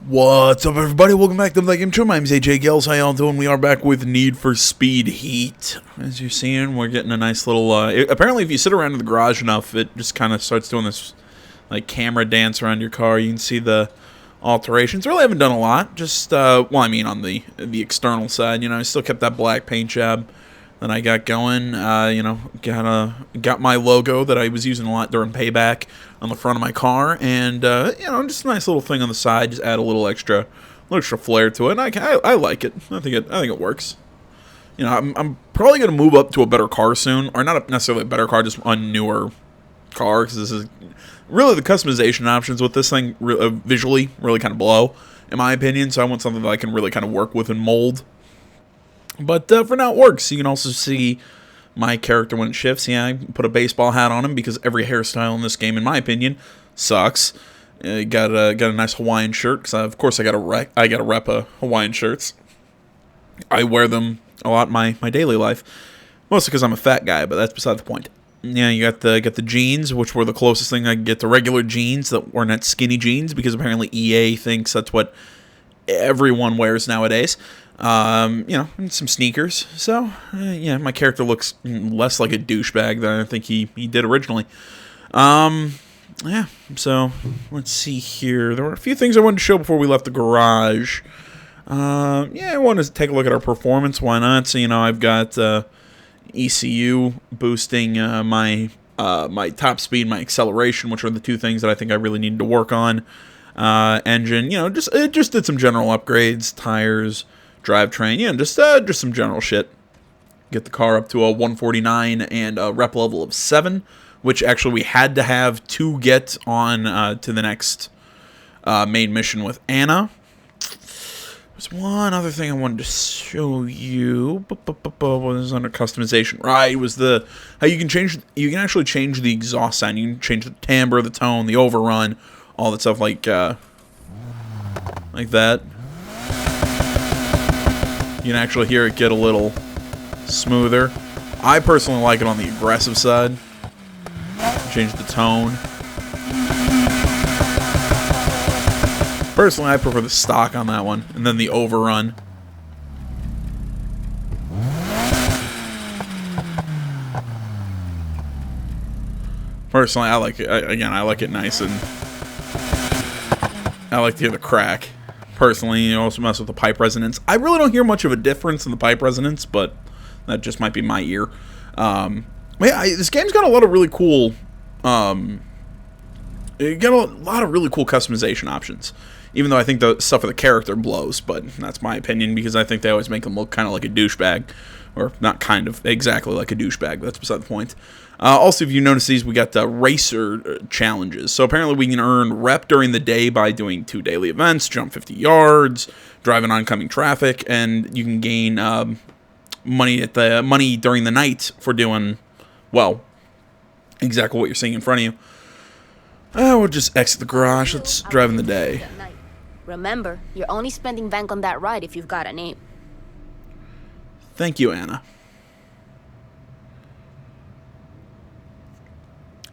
What's up, everybody? Welcome back to the Game Show. My name's AJ Gills. How y'all doing? We are back with Need for Speed Heat. As you're seeing, we're getting a nice little... apparently, if you sit around in the garage enough, it just kind of starts doing this like camera dance around your car. You can see the alterations. Really haven't done a lot. Just, well, I mean, on the external side, you know, I still kept that black paint job that I got going. You know, got my logo that I was using a lot during Payback on the front of my car, and you know, just a nice little thing on the side. Just add a little extra flair to it. And I like it. I think it works. You know, I'm probably gonna move up to a better car soon, or not necessarily a better car, just a newer car, because this is really the customization options with this thing visually really kind of blow, in my opinion. So I want something that I can really kind of work with and mold. But for now, it works. You can also see my character when it shifts. Yeah, I put a baseball hat on him because every hairstyle in this game, in my opinion, sucks. Got a nice Hawaiian shirt because of course I got a rep Hawaiian shirts. I wear them a lot in my daily life, mostly because I'm a fat guy, but that's beside the point. Yeah, you got the jeans, which were the closest thing I could get to regular jeans that were not skinny jeans, because apparently EA thinks that's what everyone wears nowadays. You know, and some sneakers. So, yeah, my character looks less like a douchebag than I think he did originally. Yeah, so, let's see here. There were a few things I wanted to show before we left the garage. Yeah, I wanted to take a look at our performance. Why not? So, you know, I've got ECU boosting my top speed, my acceleration, which are the two things that I think I really needed to work on. Engine, you know, it just did some general upgrades, tires, drivetrain, yeah, just some general shit. Get the car up to a 149 and a rep level of 7, which actually we had to have to get on to the next main mission with Anna. There's one other thing I wanted to show you. What was under customization? Right, it was how you can actually change the exhaust sound. You can change the timbre, the tone, the overrun, all that stuff like that. You can actually hear it get a little smoother. I personally like it on the aggressive side. Change the tone. Personally, I prefer the stock on that one, and then the overrun. Personally, I like it. I like it nice, and I like to hear the crack. Personally, you also mess with the pipe resonance. I really don't hear much of a difference in the pipe resonance, but that just might be my ear. Yeah, this game's got a lot of really cool. It got a lot of really cool customization options. Even though I think the stuff for the character blows, but that's my opinion, because I think they always make him look kind of like a douchebag. Or not kind of, exactly like a douchebag, but that's beside the point. Also, if you notice these, we got the racer challenges. So apparently we can earn rep during the day by doing 2 daily events, jump 50 yards, drive in oncoming traffic, and you can gain money during the night for doing, well, exactly what you're seeing in front of you. We'll just exit the garage. Let's drive in the day. Remember, you're only spending bank on that ride if you've got a name. Thank you, Anna.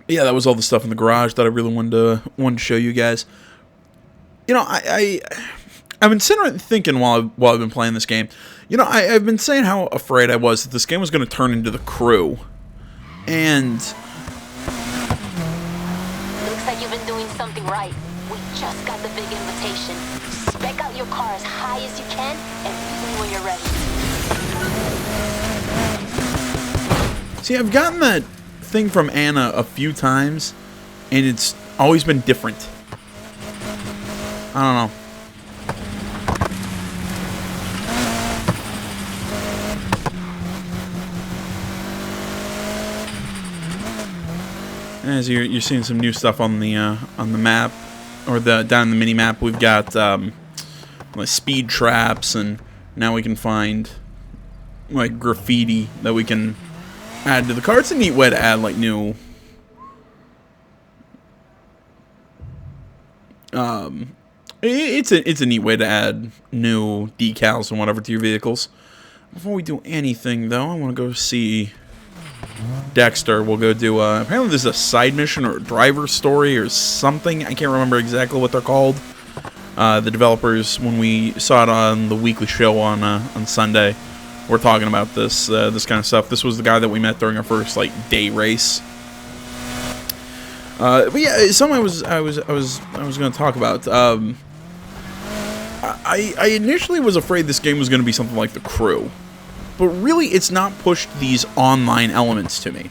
Yeah, that was all the stuff in the garage that I really wanted to show you guys. You know, I've been sitting around thinking while I've been playing this game. You know, I've been saying how afraid I was that this game was going to turn into The Crew. And looks like you've been doing something right. We just got the big invitation. Spec out your car as high as you can and use me when you're ready. See, I've gotten that thing from Anna a few times, and it's always been different. I don't know. As you're seeing some new stuff on the map, or down in the mini map, we've got like speed traps, and now we can find like graffiti that we can add to the car. It's a neat way to add like new it's a neat way to add new decals and whatever to your vehicles. Before we do anything though, I want to go see Dexter. We'll go do apparently there's a side mission or a driver story or something. I can't remember exactly what they're called. The developers, when we saw it on the weekly show on Sunday, were talking about this kind of stuff. This was the guy that we met during our first like day race. But yeah, something I was going to talk about. I initially was afraid this game was going to be something like The Crew, but really it's not pushed these online elements to me.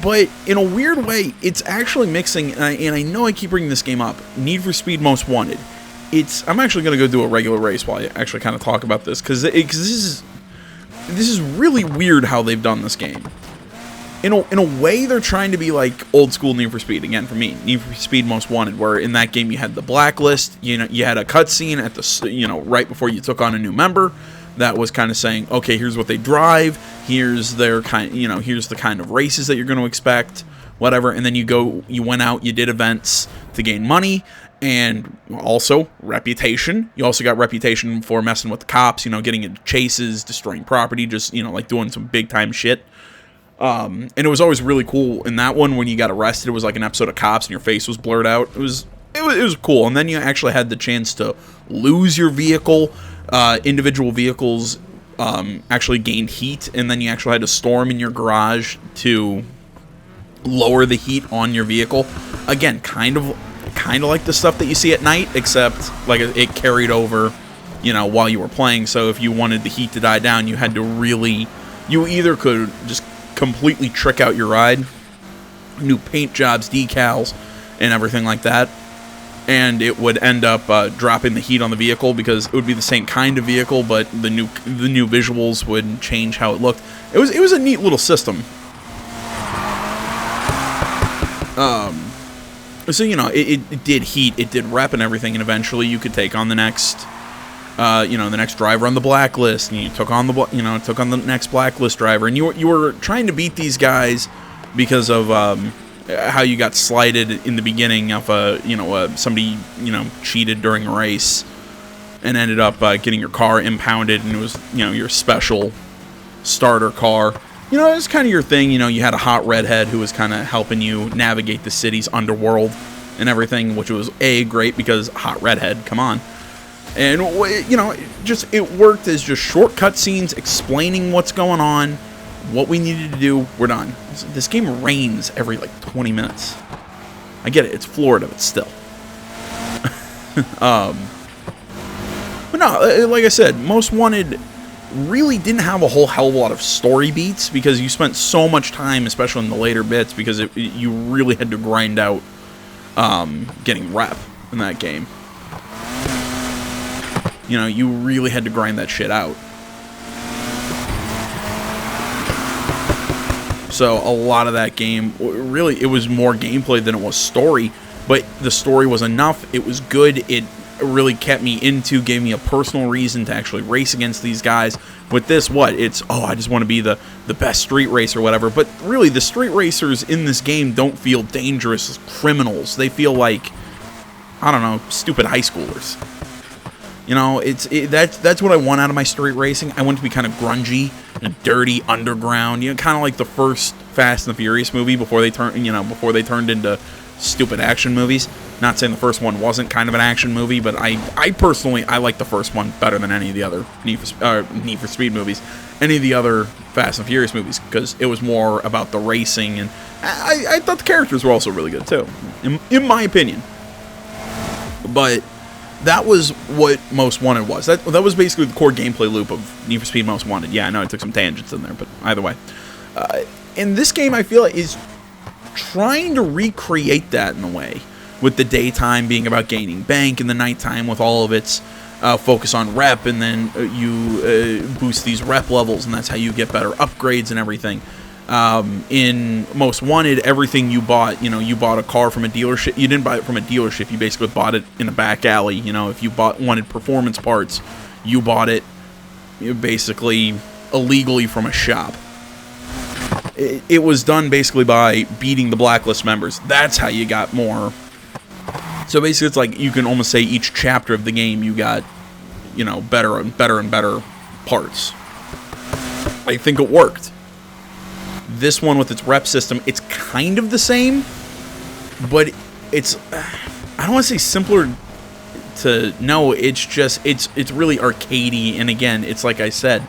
But in a weird way, it's actually mixing, and I know I keep bringing this game up, Need for Speed Most Wanted. I'm actually going to go do a regular race while I actually kind of talk about this, because this is really weird how they've done this game. In a way, they're trying to be like old school Need for Speed. Again, for me, Need for Speed Most Wanted, where in that game you had the blacklist, you had a cutscene at the right before you took on a new member that was kind of saying, okay, here's what they drive, here's their here's the kind of races that you're going to expect, whatever, and then you went out, you did events to gain money, and also reputation. You also got reputation for messing with the cops, getting into chases, destroying property, just like doing some big time shit. And it was always really cool in that one when you got arrested. It was like an episode of Cops and your face was blurred out. It was cool. And then you actually had the chance to lose your vehicle. Individual vehicles actually gained heat, and then you actually had to store them in your garage to lower the heat on your vehicle. Either kind of like the stuff that you see at night, except like it carried over, while you were playing. So if you wanted the heat to die down, you either could just completely trick out your ride, new paint jobs, decals, and everything like that, and it would end up dropping the heat on the vehicle because it would be the same kind of vehicle, but the new visuals would change how it looked. It was a neat little system. So it did heat, it did rep and everything, and eventually you could take on the next the next driver on the blacklist, and you took on the next blacklist driver, and you were trying to beat these guys because of how you got slighted in the beginning of somebody cheated during a race and ended up getting your car impounded, and it was your special starter car. It was kind of your thing. You had a hot redhead who was kind of helping you navigate the city's underworld and everything, which was great because hot redhead, come on. And, it worked as just short cutscenes explaining what's going on, what we needed to do, we're done. This game rains every, 20 minutes. I get it, it's Florida, but still. But no, like I said, Most Wanted really didn't have a whole hell of a lot of story beats, because you spent so much time, especially in the later bits, because you really had to grind out getting rep in that game. You really had to grind that shit out. So a lot of that game, really, it was more gameplay than it was story, but the story was enough. It was good. It really kept me gave me a personal reason to actually race against these guys. With this, I just want to be the best street racer or whatever. But really, the street racers in this game don't feel dangerous as criminals. They feel like, I don't know, stupid high schoolers. That's what I want out of my street racing. I want it to be kind of grungy and dirty, underground. Kind of like the first Fast and the Furious movie before they turned into stupid action movies. Not saying the first one wasn't kind of an action movie, but I personally like the first one better than any of the other Need for Speed movies, any of the other Fast and Furious movies, because it was more about the racing, and I thought the characters were also really good too, in my opinion. But that was what Most Wanted was. That was basically the core gameplay loop of Need for Speed Most Wanted. Yeah, I know I took some tangents in there, but either way. In this game, I feel is trying to recreate that in a way, with the daytime being about gaining bank, and the nighttime with all of its focus on rep, and then you boost these rep levels, and that's how you get better upgrades and everything. In Most Wanted, everything you bought, you bought a car from a dealership. You didn't buy it from a dealership. You basically bought it in a back alley. If you wanted performance parts, you bought it basically illegally from a shop. It was done basically by beating the blacklist members. That's how you got more. So basically, it's like you can almost say each chapter of the game you got, better and better and better parts. I think it worked. This one with its rep system, it's kind of the same, but it's, I don't want to say simpler to know. It's just it's really arcadey, and again, it's like I said,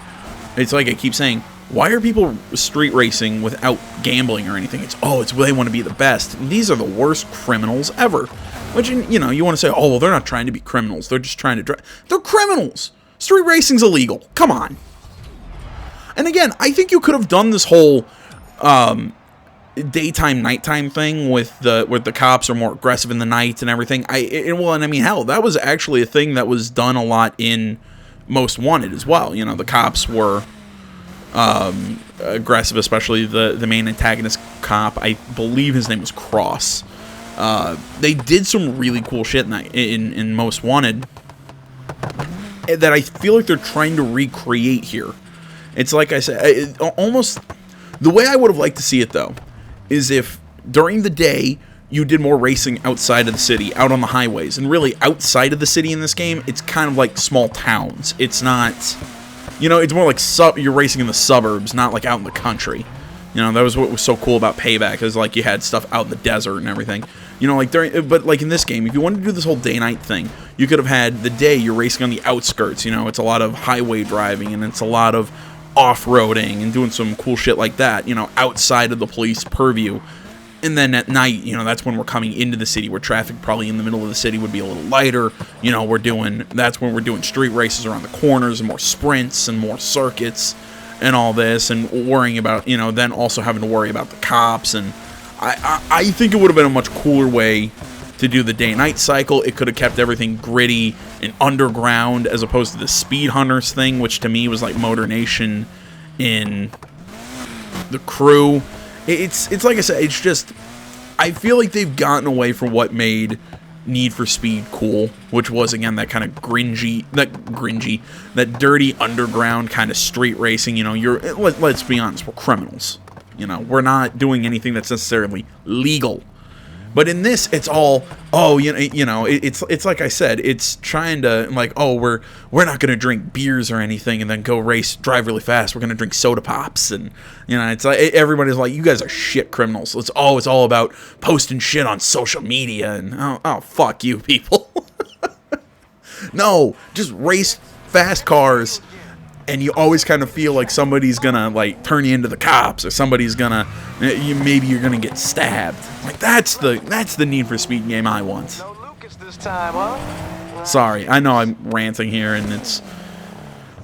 it's like I keep saying, why are people street racing without gambling or anything? It's they want to be the best. And these are the worst criminals ever. Which, you know, you want to say, oh well, they're not trying to be criminals, they're just trying to drive. They're criminals. Street racing's illegal. Come on. And again, I think you could have done this whole daytime nighttime thing with the cops are more aggressive in the night and everything. And I mean, hell, that was actually a thing that was done a lot in Most Wanted as well. You know, the cops were aggressive, especially the main antagonist cop. I believe his name was Cross. They did some really cool shit in Most Wanted that I feel like they're trying to recreate here. It's like I said, almost the way I would have liked to see it though is if during the day you did more racing outside of the city, out on the highways. And really, outside of the city in this game, it's kind of like small towns. It's not, you know, it's more like you're racing in the suburbs, not like out in the country. You know, that was what was so cool about Payback, is like you had stuff out in the desert and everything. You know, like but like in this game, if you wanted to do this whole day-night thing, you could have had the day you're racing on the outskirts. You know, it's a lot of highway driving, and it's a lot of off-roading and doing some cool shit like that, you know, outside of the police purview. And then at night, you know, that's when we're coming into the city, where traffic probably in the middle of the city would be a little lighter. You know, that's when we're doing street races around the corners, and more sprints and more circuits and all this, and worrying about, you know, then also having to worry about the cops. And I think it would have been a much cooler way to do the day-night cycle. It could have kept everything gritty and underground, as opposed to the Speed Hunters thing, which to me was like Motor Nation in The Crew. It's like I said, it's just, I feel like they've gotten away from what made Need for Speed cool, which was, again, that kind of that dirty underground kind of street racing. You know, let's be honest, we're criminals. You know, we're not doing anything that's necessarily legal. But in this, it's all, it's like I said, it's trying to, like, oh, we're not going to drink beers or anything and then go drive really fast. We're going to drink soda pops. And, you know, it's like, everybody's like, you guys are shit criminals. It's all about posting shit on social media. And, oh fuck you people. No, just race fast cars. And you always kind of feel like somebody's gonna, like, turn you into the cops, or somebody's gonna, maybe you're gonna get stabbed. Like, that's the Need for Speed game I want. No Lucas this time, huh? Sorry, I know I'm ranting here, and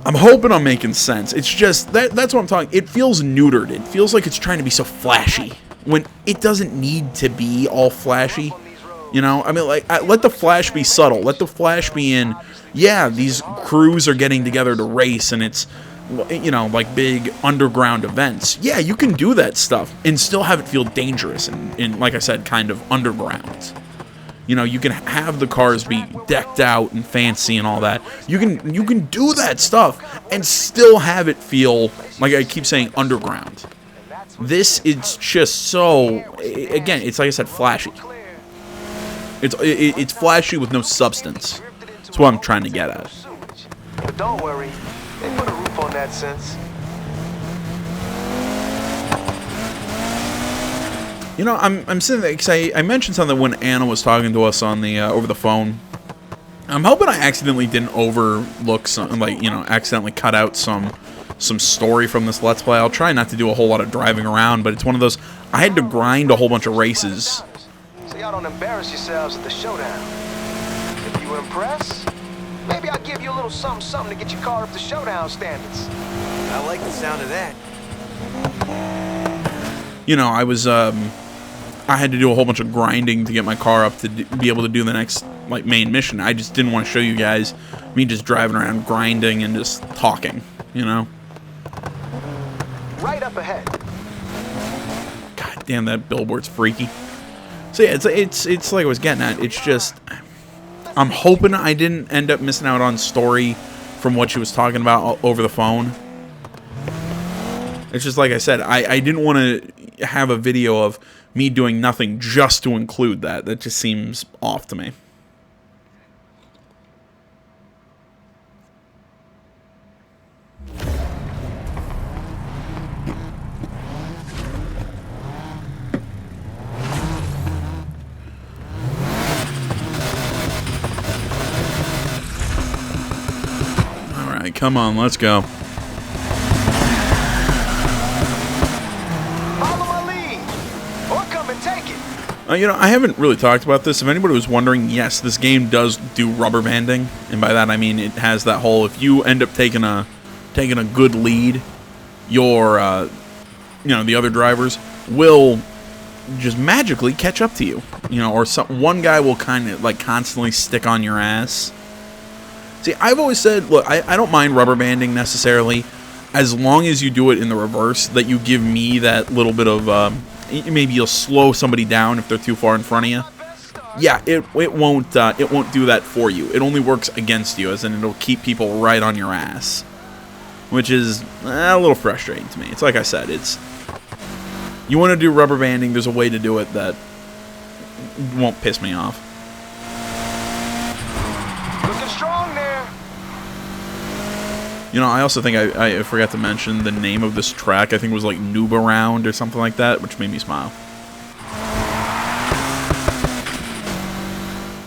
I'm hoping I'm making sense. It's just, that's what I'm talking, it feels neutered. It feels like it's trying to be so flashy, when it doesn't need to be all flashy. You know, I mean, like, let the flash be subtle. Let the flash be in, yeah, these crews are getting together to race, and it's, you know, like big underground events. Yeah, you can do that stuff and still have it feel dangerous and like I said, kind of underground. You know, you can have the cars be decked out and fancy and all that. You can do that stuff and still have it feel, like I keep saying, underground. This is just so, again, it's like I said, flashy. It's flashy with no substance. That's what I'm trying to get at. But don't worry, they put a roof on that sense. You know, I'm sitting there because I mentioned something when Anna was talking to us on the over the phone. I'm hoping I accidentally didn't overlook some, like, you know, accidentally cut out some story from this Let's Play. I'll try not to do a whole lot of driving around, but it's one of those, I had to grind a whole bunch of races. So y'all don't embarrass yourselves at the showdown. If you impress, maybe I'll give you a little something to get your car up to showdown standards. I like the sound of that. You know, I had to do a whole bunch of grinding to get my car up to be able to do the next, like, main mission. I just didn't want to show you guys me just driving around grinding and just talking, you know? Right up ahead. God damn, that billboard's freaky. So yeah, it's like I was getting at. It's just, I'm hoping I didn't end up missing out on story from what she was talking about over the phone. It's just like I said, I didn't want to have a video of me doing nothing just to include that. That just seems off to me. Alright, come on, let's go. Follow my lead, or come and take it. You know, I haven't really talked about this. If anybody was wondering, yes, this game does do rubber banding, and by that I mean it has that whole, if you end up taking a good lead, your the other drivers will just magically catch up to you. You know, or one guy will kind of like constantly stick on your ass. See, I've always said, look, I don't mind rubber banding necessarily, as long as you do it in the reverse, that you give me that little bit of, maybe you'll slow somebody down if they're too far in front of you. Yeah, it won't do that for you. It only works against you, as in it'll keep people right on your ass, which is a little frustrating to me. It's like I said, you want to do rubber banding, there's a way to do it that won't piss me off. Looking strong there. You know, I also think I forgot to mention the name of this track. I think it was like Noob Around or something like that, which made me smile.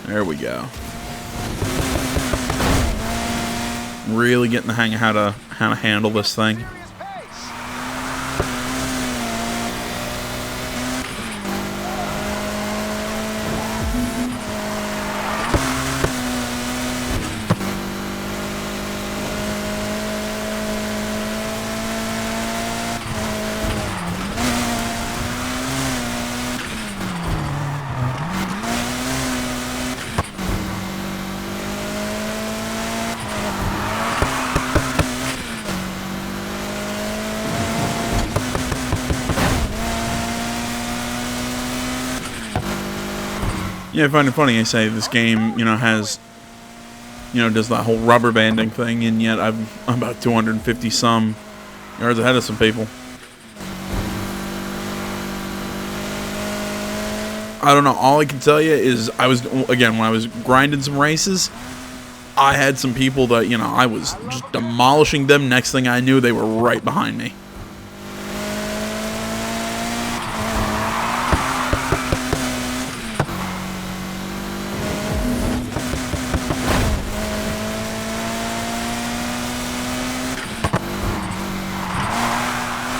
There we go. Really getting the hang of how to handle this thing. Serious pace. Yeah, I find it funny. I say this game, has, does that whole rubber banding thing, and yet I'm about 250 some yards ahead of some people. I don't know. All I can tell you is when I was grinding some races, I had some people that, I was just demolishing them. Next thing I knew, they were right behind me.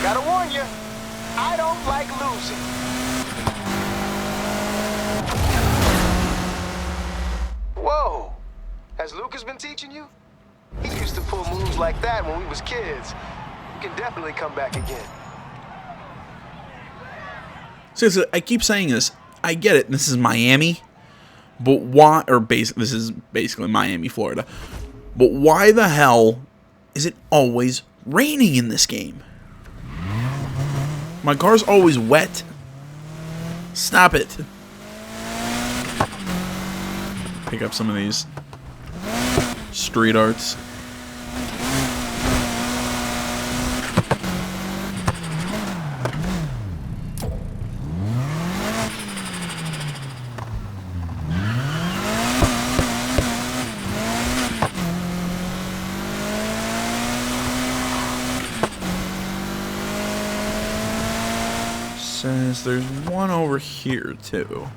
Gotta warn you, I don't like losing. Whoa, has Lucas been teaching you? He used to pull moves like that when we was kids. You can definitely come back again. So I keep saying this. I get it. This is Miami, but why? This is basically Miami, Florida. But why the hell is it always raining in this game? My car's always wet. Stop it. Pick up some of these street arts. Says there's one over here too.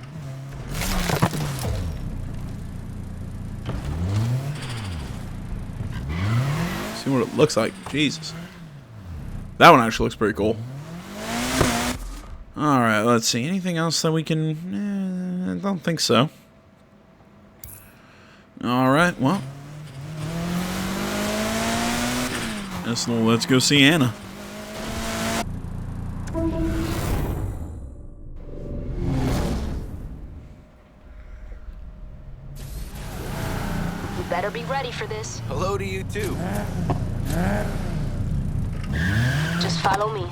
See what it looks like. Jesus. That one actually looks pretty cool. Alright, let's see. Anything else that we can... I don't think so. Alright, well. Let's go see Anna. You better be ready for this. Hello to you too. Just follow me.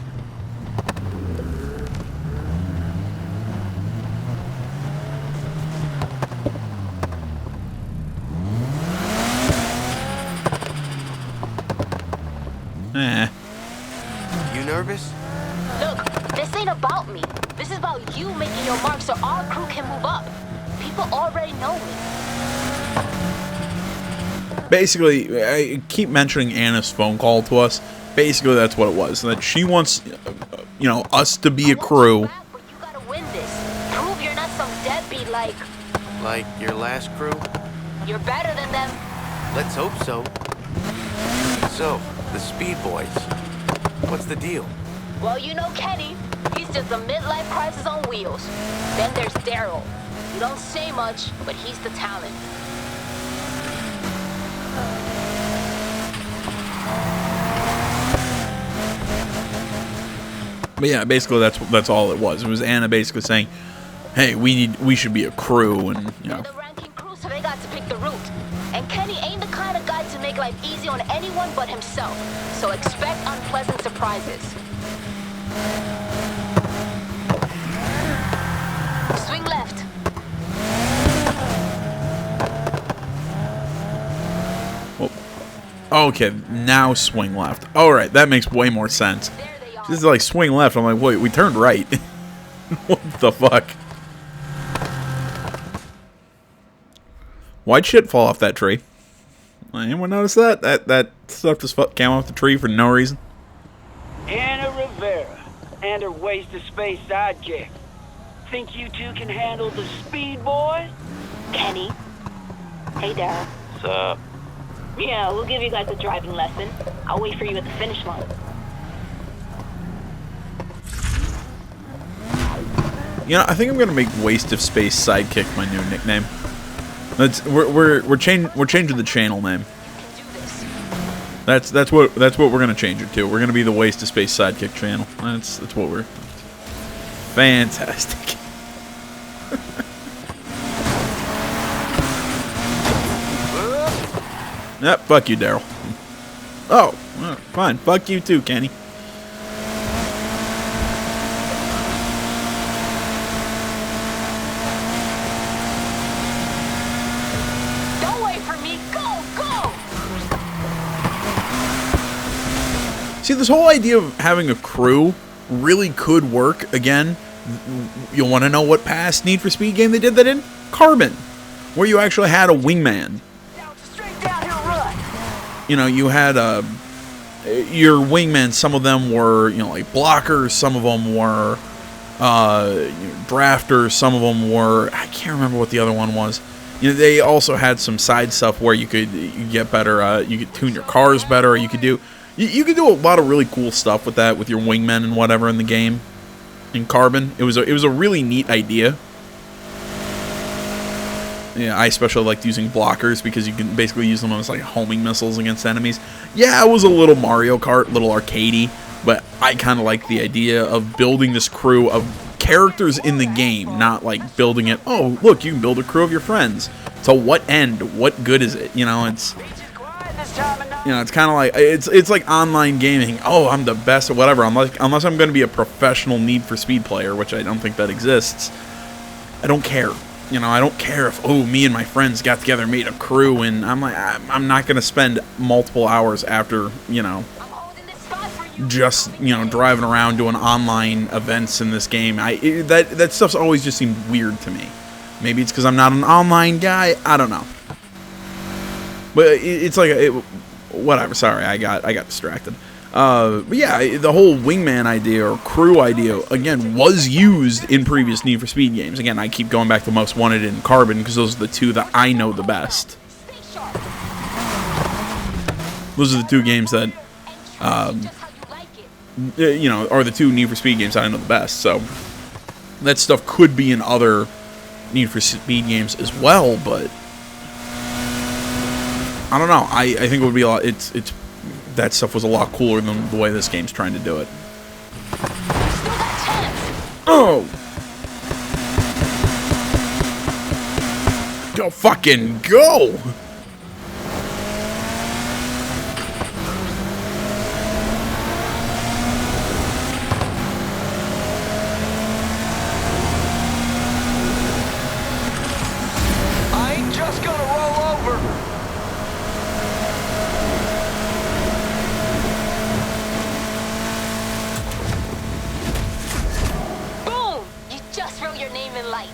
You nervous? Look, this ain't about me. This is about you making your mark so our crew can move up. People already know me. Basically, I keep mentioning Anna's phone call to us. Basically, that's what it was. That she wants, us to be a crew. But you gotta win this. Prove you're not some deadbeat like Like your last crew? you're better than them. Let's hope so. So, the Speed Boys. What's the deal? Well, you know Kenny. He's just a midlife crisis on wheels. Then there's Daryl. You don't say much, but he's the talent. But yeah, basically that's all it was. It was Anna basically saying, "Hey, we should be a crew," and you know. The ranking crew, so they got to pick the route. And Kenny ain't the kind of guy to make life easy on anyone but himself. So expect unpleasant surprises. Swing left. Okay, now swing left. All right, that makes way more sense. There they are. This is like swing left. I'm like, wait, we turned right. What the fuck? Why'd shit fall off that tree? Anyone notice that? That stuff just came off the tree for no reason? Anna Rivera and her waste of space sidekick. Think you two can handle the Speed Boys? Kenny. Hey, Daryl. What's up? Yeah, we'll give you guys a driving lesson. I'll wait for you at the finish line. You know, I think I'm gonna make Waste of Space Sidekick my new nickname. We're changing the channel name. You can do this. That's what we're gonna change it to. We're gonna be the Waste of Space Sidekick channel. That's what we're. Fantastic. Yep, fuck you, Daryl. Oh, well, fine. Fuck you too, Kenny. Don't wait for me. Go, go! See, this whole idea of having a crew really could work. Again, you want to know what past Need for Speed game they did that in? Carbon, where you actually had a wingman. Straight downhill run. You know, you had your wingmen. Some of them were, you know, like blockers. Some of them were drafters. Some of them were, I can't remember what the other one was. You know, they also had some side stuff where you could get better. You could tune your cars better. You could do a lot of really cool stuff with that, with your wingmen and whatever in the game. In Carbon, it was a really neat idea. Yeah, I especially liked using blockers because you can basically use them as like homing missiles against enemies. Yeah, it was a little Mario Kart, little arcadey, but I kind of like the idea of building this crew of characters in the game, not like building it. Oh, look, you can build a crew of your friends. To what end? What good is it? You know, it's. You know, it's kind of like it's like online gaming. Oh, I'm the best at whatever. Unless I'm going to be a professional Need for Speed player, which I don't think that exists. I don't care. You know, I don't care if me and my friends got together, made a crew, and I'm like, I'm not going to spend multiple hours after, you know, I'm holding this spot for you. just, you know, driving around doing online events in this game. That stuff's always just seemed weird to me. Maybe it's because I'm not an online guy. I don't know. But it's like whatever. Sorry, I got distracted. But yeah, the whole wingman idea or crew idea again was used in previous Need for Speed games. Again, I keep going back to Most Wanted and Carbon because those are the two that I know the best. Stay sharp. Those are the two games that Just how you like it. you know are the two Need for Speed games that I know the best. So that stuff could be in other Need for Speed games as well, but I don't know. I think it would be a lot. It's that stuff was a lot cooler than the way this game's trying to do it. Still got chance. Oh! Go fucking go! I ain't just gonna roll over. Boom! You just wrote your name in lights.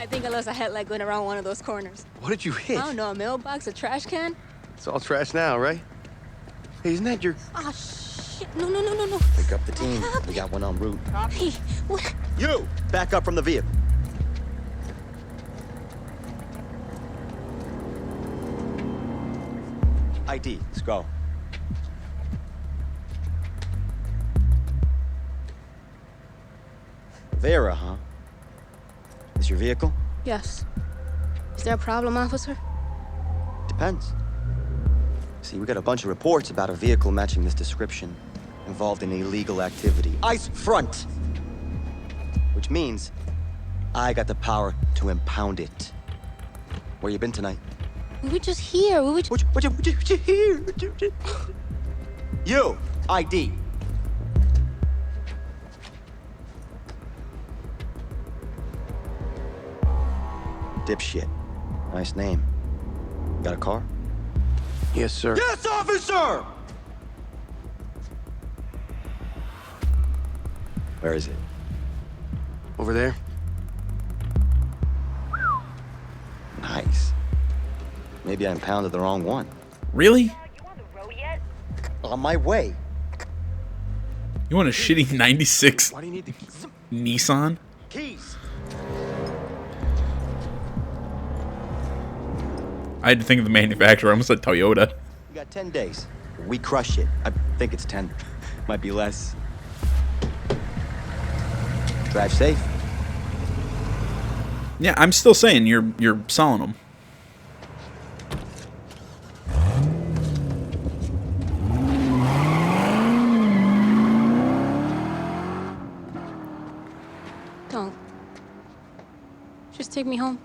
I think I lost a headlight going around one of those corners. What did you hit? I don't know, a mailbox, a trash can? It's all trash now, right? Hey, isn't that your... Ah, shit. No. Pick up the team. We got one en route. Hey, what? You! Back up from the vehicle. ID, let's go. Vera, huh? Is your vehicle? Yes. Is there a problem, officer? Depends. See, we got a bunch of reports about a vehicle matching this description involved in illegal activity. ICE front! Which means I got the power to impound it. Where you been tonight? We were just here. We were just... What you here? You! ID! Dipshit. Nice name. Got a car? Yes, sir. Yes, officer! Where is it? Over there? Nice. Maybe I impounded the wrong one. Really? You on the road yet? On my way. You want a shitty 96 Why do you need the keys? Nissan? Keys! I had to think of the manufacturer. I almost said Toyota. We got 10 days. We crush it. I think it's 10. Might be less. Drive safe. Yeah, I'm still saying you're selling them. Don't. Just take me home.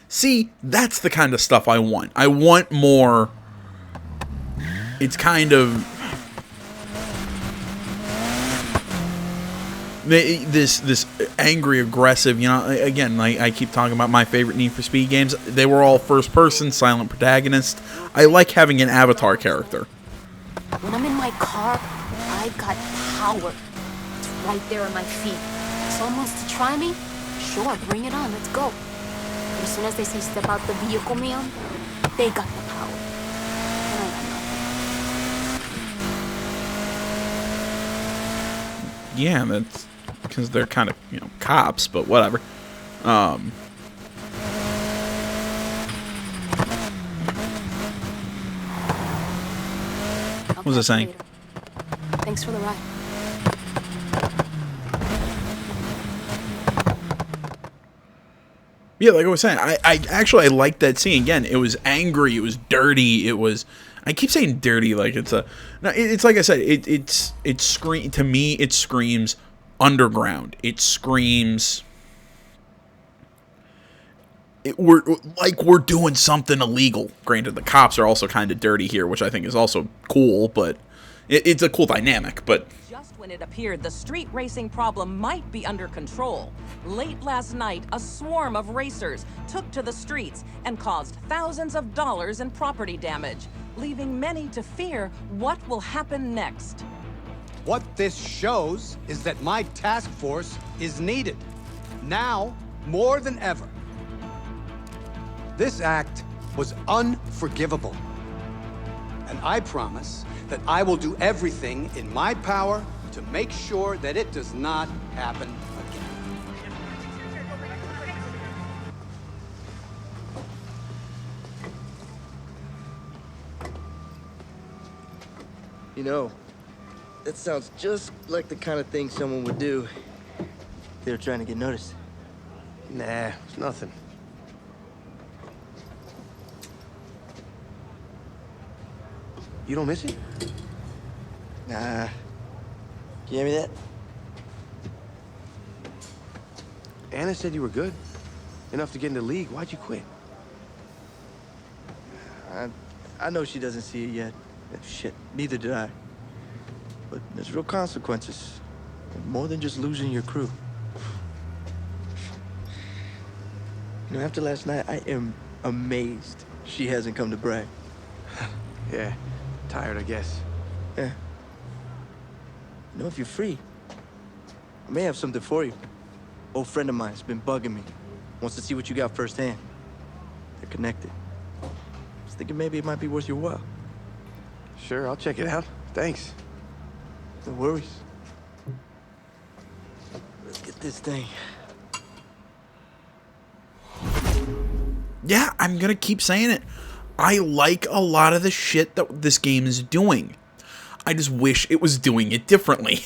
See, that's the kind of stuff I want. I want more. It's kind of this angry, aggressive. You know, again, I keep talking about my favorite Need for Speed games. They were all first person, silent protagonist. I like having an avatar character. When I'm in my car, I've got power. It's right there at my feet. Someone wants to try me? Sure, bring it on. Let's go. But as soon as they say step out the vehicle, ma'am, they got the power. And I got nothing. Yeah, that's because they're kind of, you know, cops, but whatever. What was I saying? Later. Thanks for the ride. Yeah, like I was saying, I actually liked that scene. Again, it was angry, it was dirty, it was... I keep saying dirty like it's a... No, it's like I said, it scream to me, it screams underground. It screams... we're doing something illegal. Granted, the cops are also kind of dirty here, which I think is also cool, but... It's a cool dynamic, but... Just when it appeared the street racing problem might be under control, late last night, a swarm of racers took to the streets and caused thousands of dollars in property damage, leaving many to fear what will happen next. What this shows is that my task force is needed. Now, more than ever. This act was unforgivable. And I promise that I will do everything in my power to make sure that it does not happen again. You know, that sounds just like the kind of thing someone would do if they were trying to get noticed. Nah, it's nothing. You don't miss it? Nah. You hear me that? Anna said you were good. Enough to get in the league. Why'd you quit? I know she doesn't see it yet. Shit, neither did I. But there's real consequences. More than just losing your crew. You know, after last night, I am amazed she hasn't come to brag. Yeah, tired, I guess. Yeah. You know, if you're free, I may have something for you. Old friend of mine's been bugging me. Wants to see what you got firsthand. They're connected. I was thinking maybe it might be worth your while. Sure, I'll check it out. Thanks. No worries. Let's get this thing. Yeah, I'm gonna keep saying it. I like a lot of the shit that this game is doing. I just wish it was doing it differently.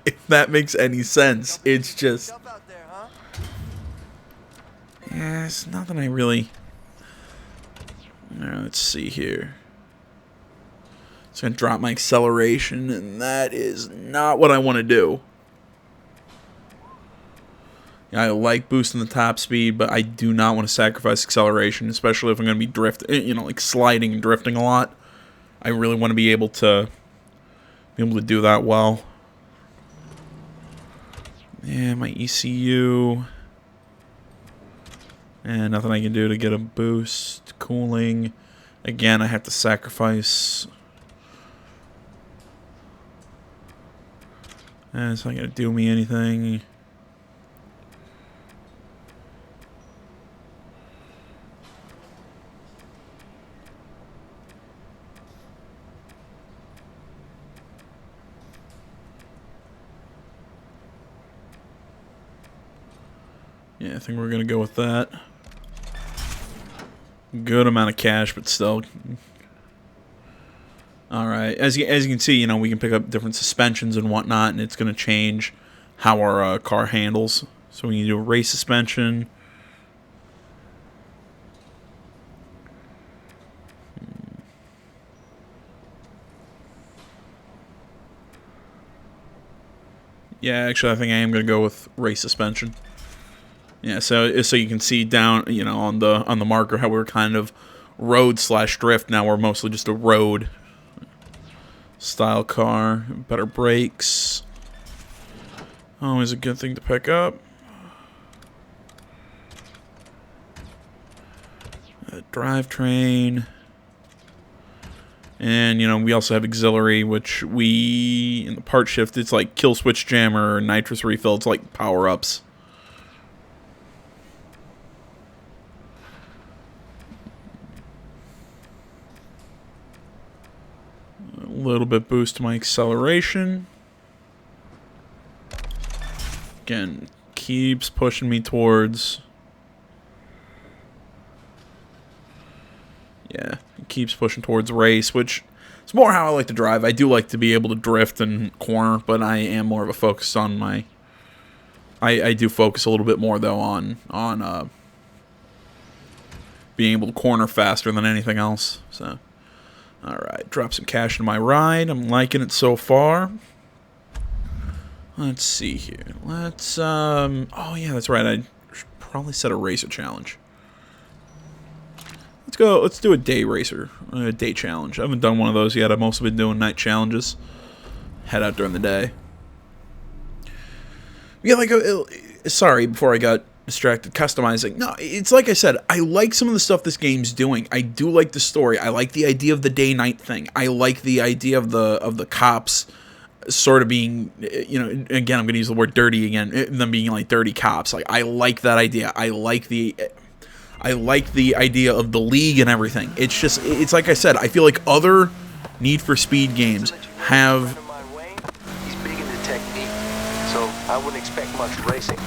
If that makes any sense. It's just... yeah, it's nothing I really... let's see here. It's going to drop my acceleration, and that is not what I want to do. I like boosting the top speed, but I do not want to sacrifice acceleration, especially if I'm going to be drifting, you know, like sliding and drifting a lot. I really want to be able to do that well. Yeah, my ECU. And nothing I can do to get a boost. Cooling. Again, I have to sacrifice. And it's not going to do me anything. Yeah, I think we're going to go with that. Good amount of cash, but still. Alright, as you can see, you know, we can pick up different suspensions and whatnot, and it's going to change how our car handles. So we can do a race suspension. Yeah, actually, I think I am going to go with race suspension. Yeah, so you can see down, you know, on the marker how we were kind of road/drift. Now we're mostly just a road style car. Better brakes. Always a good thing to pick up. Drivetrain. And, you know, we also have auxiliary, which we, in the part shift, it's like kill switch jammer, nitrous refill. It's like power-ups. A little bit boost to my acceleration. Again, keeps pushing me towards... yeah, it keeps pushing towards race, which is more how I like to drive. I do like to be able to drift and corner, but I am more of a focus on my... I do focus a little bit more, though, on being able to corner faster than anything else, so... Alright, drop some cash in my ride. I'm liking it so far. Let's see here. Let's, oh yeah, that's right. I should probably set a racer challenge. Let's do a day racer. A day challenge. I haven't done one of those yet. I've mostly been doing night challenges. Head out during the day. Yeah, like, sorry, before I got distracted customizing. No, it's like I said, I like some of the stuff this game's doing. I do like the story. I like the idea of the day-night thing. I like the idea of the cops sort of being, you know, again, I'm going to use the word dirty again, them being like dirty cops. Like, I like that idea. I like the idea of the league and everything. It's just, it's like I said, I feel like other Need for Speed games have... He's big into technique, so I wouldn't expect much racing.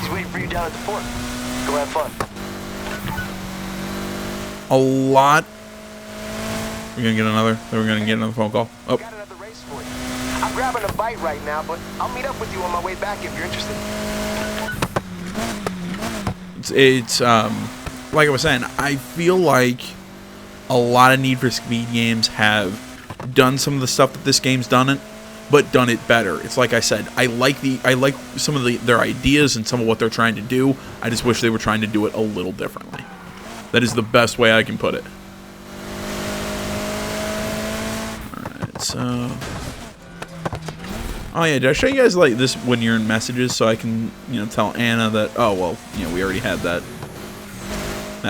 He's waiting for you down at the port. Go have fun. A lot. We're gonna get another. We're gonna get another phone call. Oh. Got another race for you. I'm grabbing a bite right now, but I'll meet up with you on my way back if you're interested. It's like I was saying, I feel like a lot of Need for Speed games have done some of the stuff that this game's done it, but done it better. It's like I said, I like some of their ideas and some of what they're trying to do. I just wish they were trying to do it a little differently. That is the best way I can put it. Alright, so... oh yeah, did I show you guys like this when you're in messages so I can, you know, tell Anna that, oh well, you know, we already had that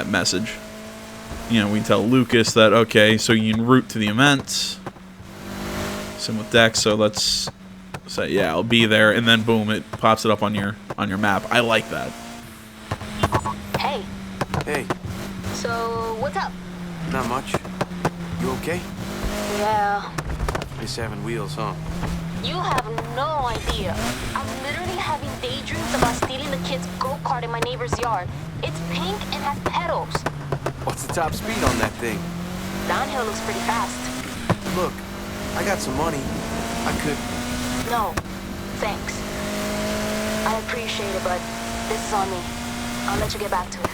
message. You know, we can tell Lucas that, okay, so you can route to the event. Same with Dex, so let's say, yeah, I'll be there, and then boom, it pops it up on your map. I like that. Hey, Hey, so what's up? not much. You okay? Yeah, Just having wheels, huh? you have no idea. I'm literally having daydreams about stealing the kid's go-kart in my neighbor's yard. It's pink and has pedals. What's the top speed on that thing? Downhill looks pretty fast. Look, I got some money. I could... No, thanks. I appreciate it, but this is on me. I'll let you get back to it.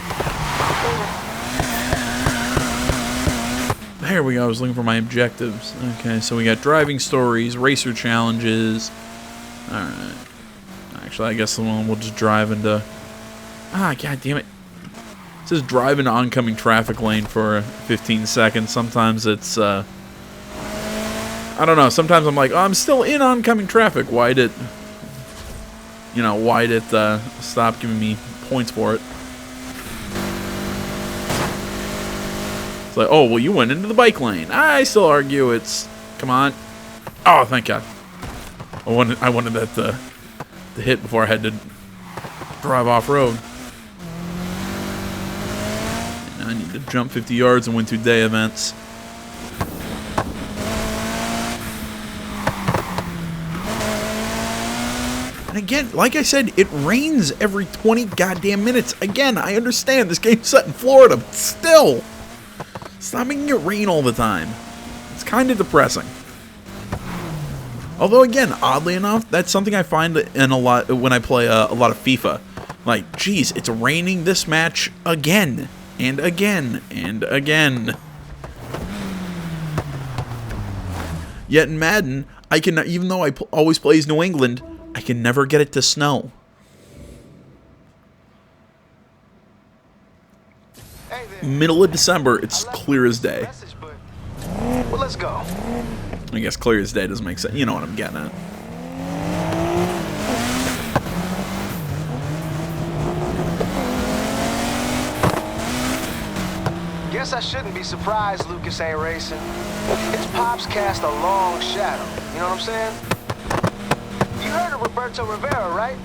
Later. There we go. I was looking for my objectives. Okay, so we got driving stories, racer challenges. Alright. Actually, I guess the one we'll just drive into... Ah, god damn it. It says drive into oncoming traffic lane for 15 seconds. Sometimes it's, I don't know. Sometimes I'm like, oh, I'm still in oncoming traffic. Why'd it... You know, why'd it stop giving me points for it? It's like, oh, well, you went into the bike lane. I still argue it's... Come on. Oh, thank God. I wanted that to hit before I had to drive off-road. I need to jump 50 yards and win 2 day events. And again, like I said, it rains every 20 goddamn minutes. Again, I understand this game's set in Florida, but still. Stop making it rain all the time. It's kind of depressing. Although, again, oddly enough, that's something I find in a lot when I play a lot of FIFA. Like, geez, it's raining this match again. And again, and again. Yet in Madden, I can, even though I always play as New England, I can never get it to snow. Middle of December, it's clear as day. Well, let's go. I guess clear as day doesn't make sense. You know what I'm getting at. Guess I shouldn't be surprised Lucas ain't racing. His pops cast a long shadow, you know what I'm saying? You heard of Roberto Rivera, right?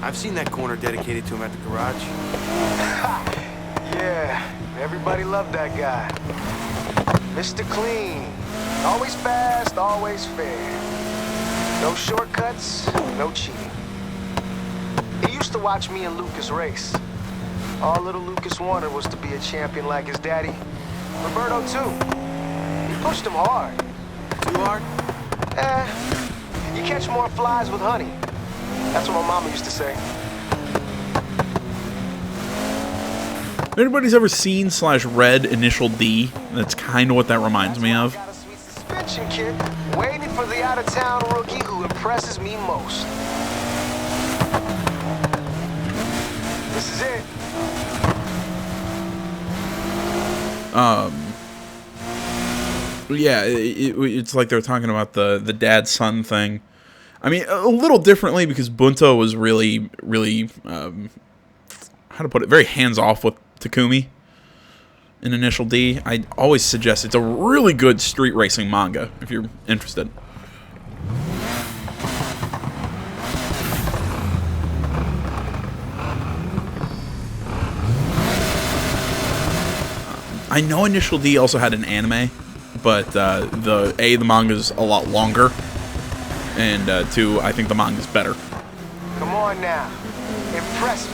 I've seen that corner dedicated to him at the garage. Yeah, everybody loved that guy. Mr. Clean. Always fast, always fair. No shortcuts, no cheating. He used to watch me and Lucas race. All little Lucas wanted was to be a champion like his daddy. Roberto, too. He pushed him hard. Too hard? You catch more flies with honey. That's what my mama used to say. If anybody's ever seen / read Initial D, that's kind of what that reminds me of. Got a sweet suspension, kid. Waiting for the out-of-town rookie who impresses me most. This is it. Yeah, it's like they were talking about the dad-son thing. I mean, a little differently because Bunto was really, how to put it, very hands-off with Takumi in Initial D. I always suggest it's a really good street racing manga if you're interested. I know Initial D also had an anime, but the manga's a lot longer, and 2, I think the manga's better. Come on now. Impress me.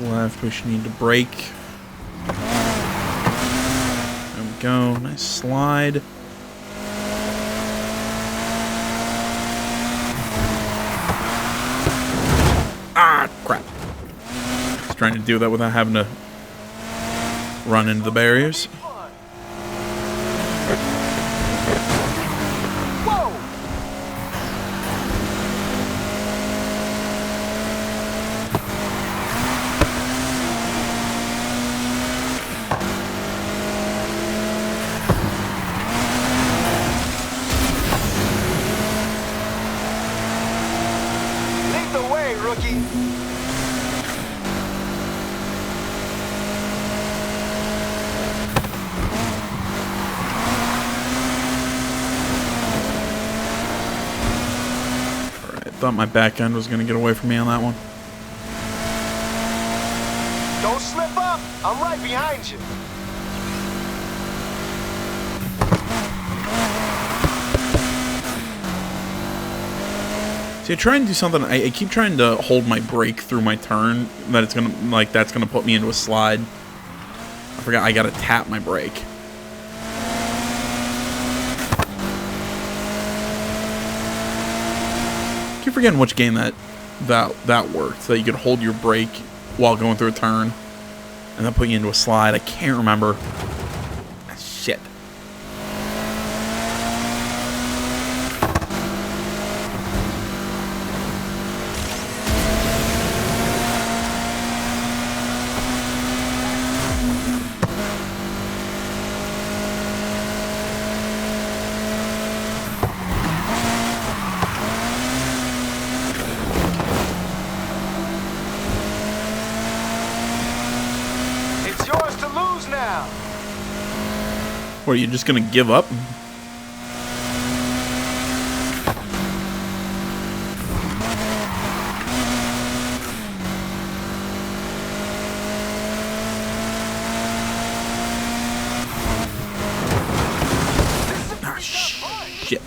Left, we should need to brake. There we go, nice slide. Ah, crap. Just trying to do that without having to run into the barriers. rookie. I thought my back end was going to get away from me on that one. Don't slip up. I'm right behind you. See, I try and do something. I keep trying to hold my brake through my turn. That it's gonna that's gonna put me into a slide. I forgot I gotta tap my brake. I keep forgetting which game that worked. That you could hold your brake while going through a turn, and then put you into a slide. I can't remember. Ah, shit. It's yours to lose now. What, are you just gonna give up? Ah, shit.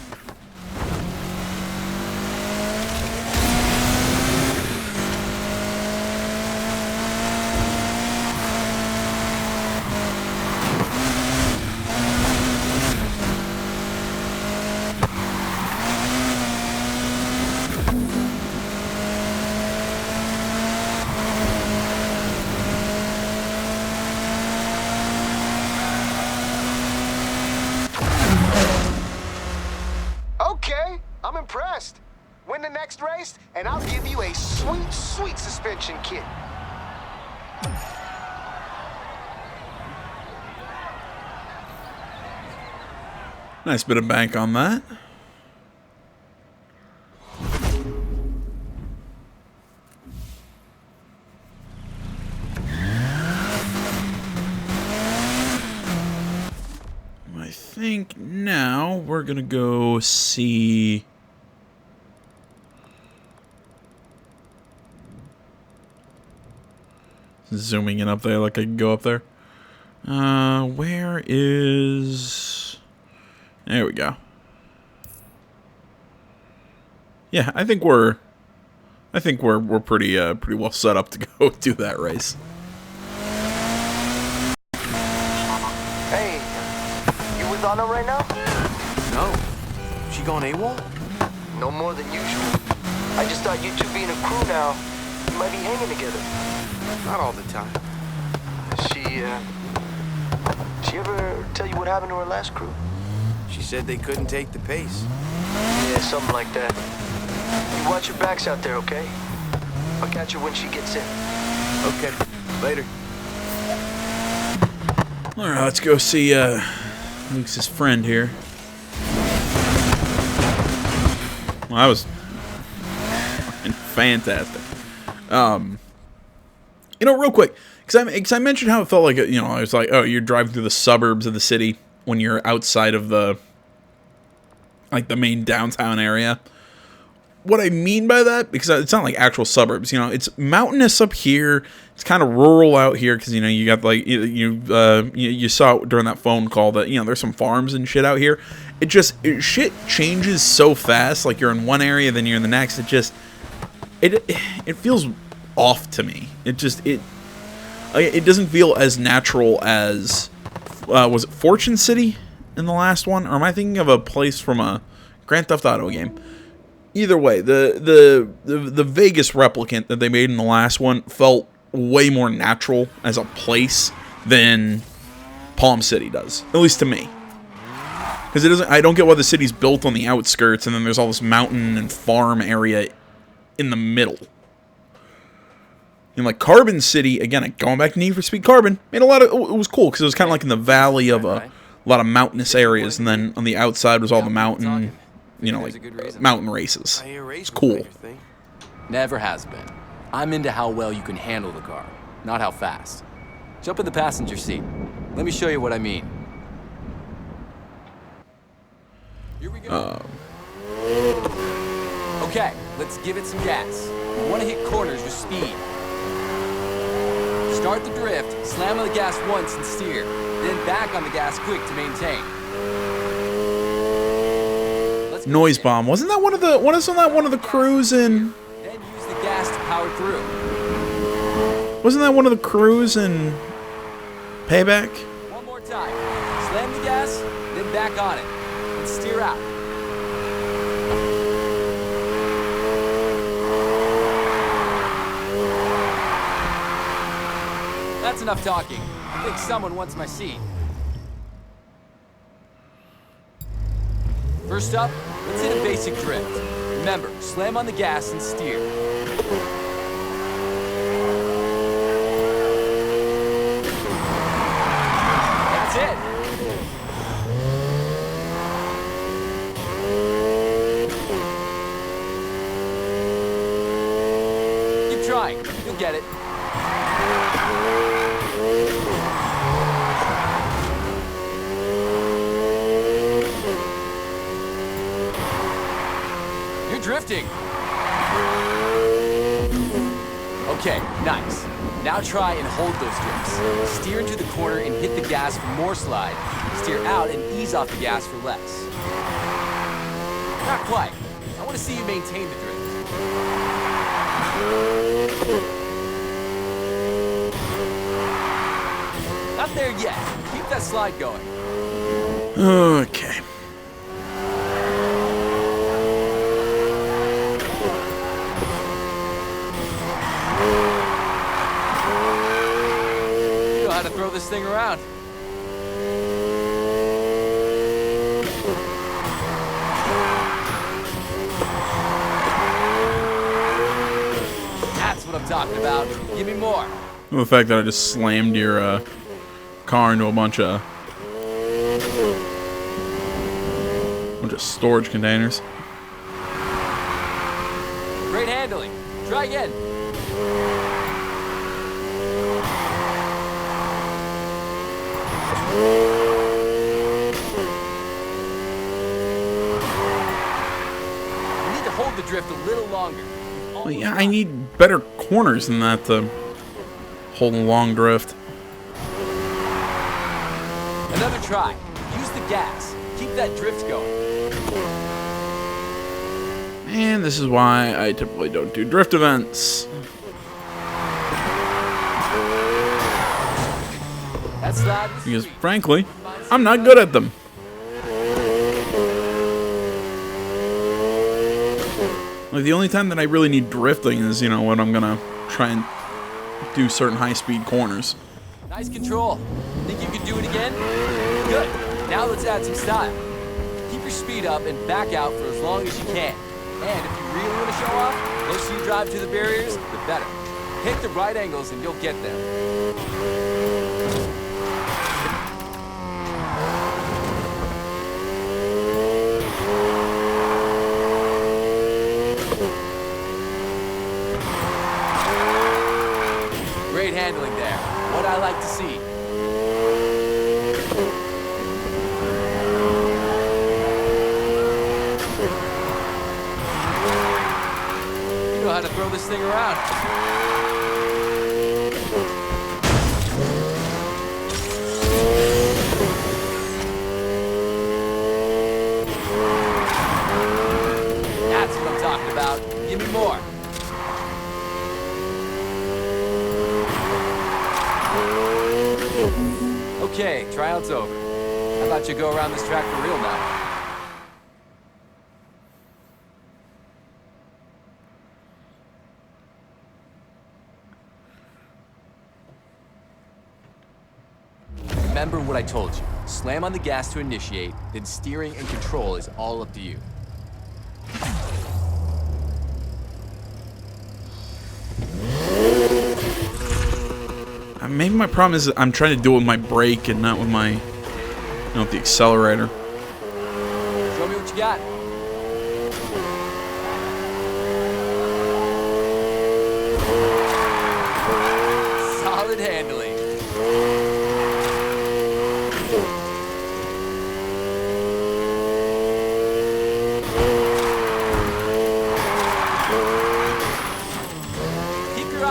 Okay, I'm impressed. Win the next race, and I'll give you a sweet, sweet suspension kit. Nice bit of bank on that. I think now we're gonna go see. Zooming in up there, like I can go up there. Where is? There we go. Yeah, I think we're pretty well set up to go do that race. Hey, you with Anna right now? No. She gone AWOL? No more than usual. I just thought you two being a crew now, you might be hanging together. Not all the time. She ever tell you what happened to her last crew? She said they couldn't take the pace. Yeah, something like that. You watch your backs out there, okay? I'll catch her when she gets in. Okay. Later. Alright, let's go see Luke's friend here. Well, that was fantastic. You know, real quick, because I mentioned how it felt like, you know, I was like, oh, you're driving through the suburbs of the city when you're outside of the, like, the main downtown area. What I mean by that, because it's not like actual suburbs, you know, it's mountainous up here, it's kind of rural out here, because, you know, you got, like, you saw during that phone call that, you know, there's some farms and shit out here. Shit changes so fast, like, you're in one area, then you're in the next, it feels off to me. It doesn't feel as natural as, was it Fortune City in the last one? Or am I thinking of a place from a Grand Theft Auto game? Either way, the Vegas replicant that they made in the last one felt way more natural as a place than Palm City does, at least to me. Because I don't get why the city's built on the outskirts and then there's all this mountain and farm area in the middle. And like Carbon City, again, going back to Need for Speed Carbon, it was cool because it was kind of like in the valley of a lot of mountainous areas, and then on the outside was all the mountain, you know, like mountain races. It's cool. Never has been. I'm into how well you can handle the car, not how fast. Jump in the passenger seat. Let me show you what I mean. Here we go. Okay, let's give it some gas. You want to hit corners with speed. Start the drift, slam on the gas once and steer. Then back on the gas quick to maintain. Noise bomb. Wasn't that one of the crews in? Then use the gas to power through. Wasn't that one of the crews in Payback? One more time. Slam the gas, then back on it. And steer out. That's enough talking. I think someone wants my seat. First up, let's hit a basic drift. Remember, slam on the gas and steer. That's it. Keep trying. You'll get it. Drifting. Okay, nice. Now try and hold those drifts. Steer into the corner and hit the gas for more slide. Steer out and ease off the gas for less. Not quite. I want to see you maintain the drift. Not there yet. Keep that slide going. Okay. To throw this thing around. That's what I'm talking about. Give me more. The fact that I just slammed your car into a bunch of storage containers. Great handling. Try again. The drift a little longer. Well, yeah, I need better corners than that to hold a long drift. Another try. Use the gas. Keep that drift going. And this is why I typically don't do drift events. That slide was Because, sweet. frankly, I'm not good at them. Like, the only time that I really need drifting is, you know, when I'm gonna try and do certain high-speed corners. Nice control. Think you can do it again? Good. Now let's add some style. Keep your speed up and back out for as long as you can. And if you really want to show off, the closer you drive to the barriers, the better. Hit the right angles and you'll get them. Great handling there. What I like to see. You know how to throw this thing around. That's what I'm talking about. Give me more. Okay, tryout's over. How about you go around this track for real now? Remember what I told you. Slam on the gas to initiate, then steering and control is all up to you. Maybe my problem is that I'm trying to do it with my brake and not with my, you know, with the accelerator. Show me what you got.